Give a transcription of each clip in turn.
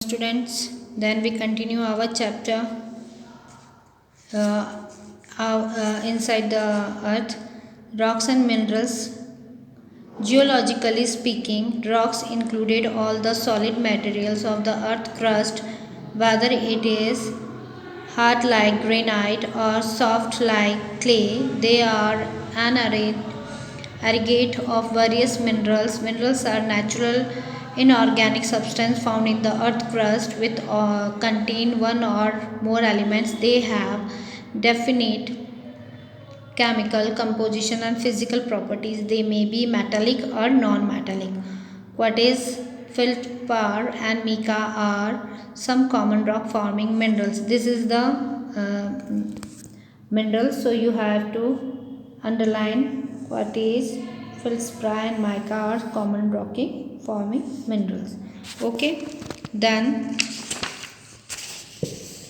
Students, then we continue our chapter inside the earth. Rocks and minerals. Geologically speaking, rocks included all the solid materials of the earth crust, whether it is hard like granite or soft like clay. They are an aggregate of various minerals. Minerals are natural inorganic substance found in the earth crust with contain one or more elements. They have definite chemical composition and physical properties. They may be metallic or non-metallic. Quartz, feldspar and mica are some common rock forming minerals. This is the minerals, so you have to underline quartz, feldspar and mica are common rocky forming minerals. Okay, then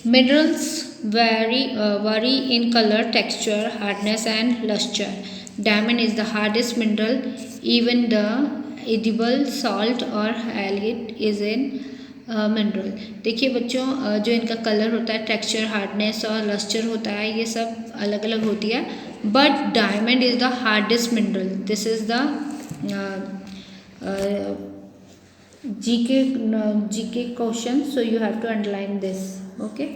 minerals vary in color, texture, hardness, and luster. Diamond is the hardest mineral. Even the edible salt or halite is in mineral. देखिए बच्चों, जो इनका colour होता है, texture, hardness और lustre होता है, ये सब अलग अलग होती है. But diamond is the hardest mineral. This is the GK question, so you have to underline this. Okay,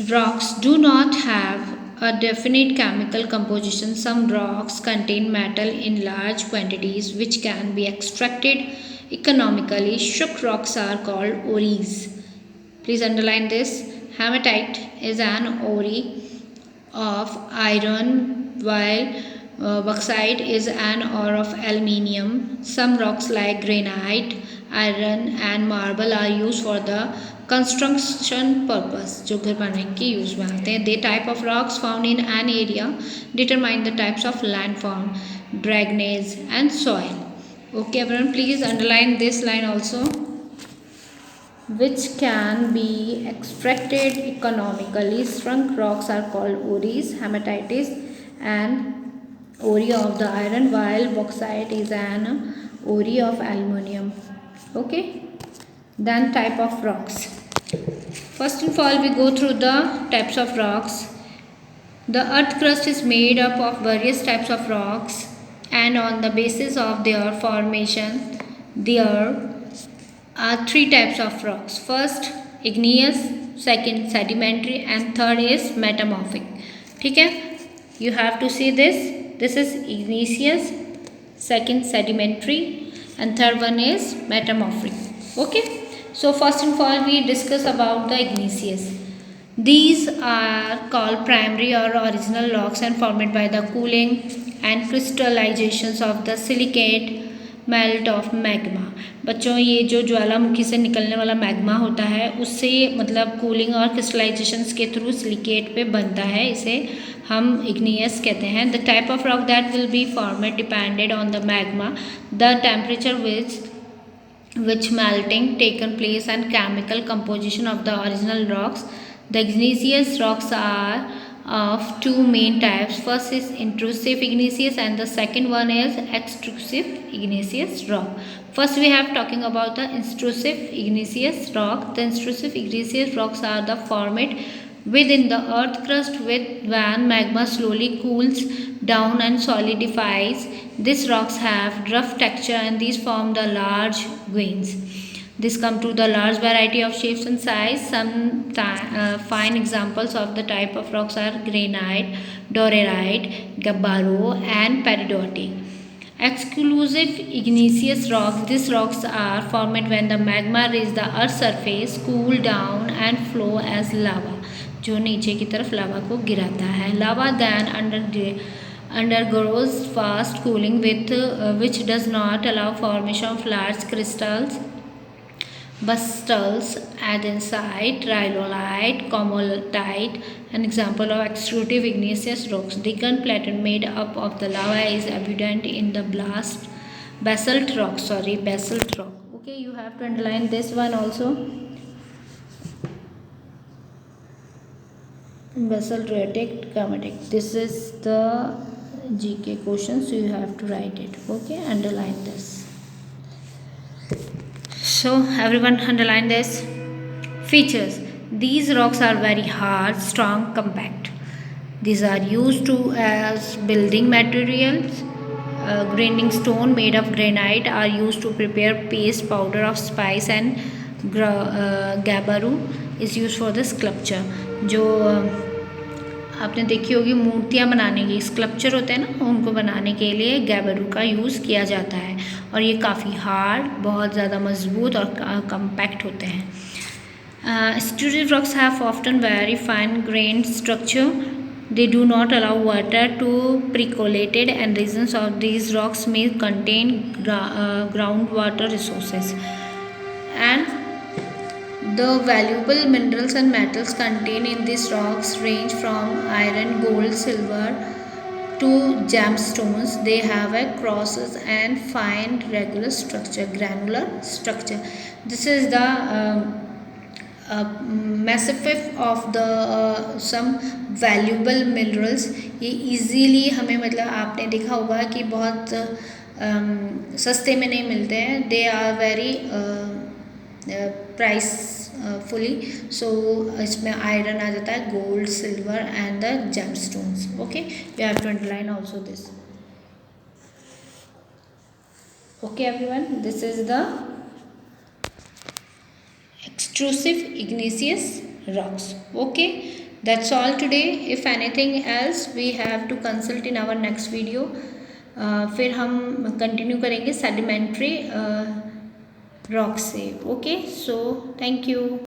rocks do not have a definite chemical composition. Some rocks contain metal in large quantities which can be extracted economically. Shook rocks are called ores. Please underline this. Hematite is an ore of iron, while bauxite is an ore of aluminium. Some rocks like granite, iron and marble are used for the construction purpose. जो घर बनाने के use में आते हैं. The type of rocks found in an area determine the types of land found, drainage and soil. Okay everyone, please underline this line also. Which can be extracted economically. Shrunk rocks are called ores. Hematite is an ore of the iron, while bauxite is an ore of aluminium. Okay, then type of rocks. First of all, we go through the types of rocks. The earth crust is made up of various types of rocks, and on the basis of their formation, there are three types of rocks. First igneous, second sedimentary and third is metamorphic. ठीक है, you have to see this. This is igneous, second sedimentary and third one is metamorphic. Okay, so first of all we discuss about the igneous. These are called primary or original rocks and formed by the cooling and crystallizations of the silicate melt of magma. बच्चों, ये जो ज्वालामुखी से निकलने वाला magma होता है उससे मतलब कूलिंग और क्रिस्टलाइजेशंस के थ्रू सिलिकेट पे बनता है. इसे हम इग्नियस कहते हैं. The type of rock that will be formed depended on the magma, the temperature which melting taken place and chemical composition of the original rocks. The igneous rocks are of two main types. First is intrusive igneous and the second one is extrusive igneous rock. First we have talking about the intrusive igneous rock. The intrusive igneous rocks are the formed within the earth crust when magma slowly cools down and solidifies. These rocks have rough texture and these form the large grains. This come to the large variety of shapes and size. Some fine examples of the type of rocks are granite, dorerite, gabbaro and peridotite. Exclusive igneous rocks. These rocks are formed when the magma reaches the earth's surface, cool down and flow as lava. जो नीचे की तरफ लावा को गिराता है. Lava then undergoes fast cooling which does not allow formation of large crystals, bustles, andesite, rhyolite, comolite. An example of extrusive igneous rocks. Deccan plateau made up of the lava is evident in the basalt rock. Okay, you have to underline this one also. Basaltic, chromatic. This is the GK question, so you have to write it. Okay, underline this. So everyone underline this. Features: these rocks are very hard, strong, compact. These are used to as building materials. Grinding stone made of granite are used to prepare paste powder of spice, and gabaru is used for the sculpture. जो आपने देखी होगी मूर्तियाँ बनाने की sculpture होते हैं ना, उनको बनाने के लिए गैबरू का यूज़ किया जाता है और ये काफ़ी हार्ड, बहुत ज़्यादा मजबूत और कम्पैक्ट होते हैं। Extruded rocks have often very fine grain structure. They do not allow water to percolate, and regions of these rocks may contain groundwater resources. And the valuable minerals and metals contained in these rocks range from iron, gold, silver to gemstones. They have a crosses and fine regular structure, granular structure. This is the massive of the some valuable minerals. ये easily हमें मतलब आपने देखा होगा कि बहुत सस्ते में नहीं मिलते हैं. They are very प्राइसफुली. सो इसमें आयरन आ जाता है, gold, silver and the gemstones. Okay, you have to underline also this. Okay everyone, this is the extrusive igneous rocks. Okay, that's all today. If anything else, we have to consult in our next video. फिर हम continue करेंगे sedimentary rock से. Okay, so thank you.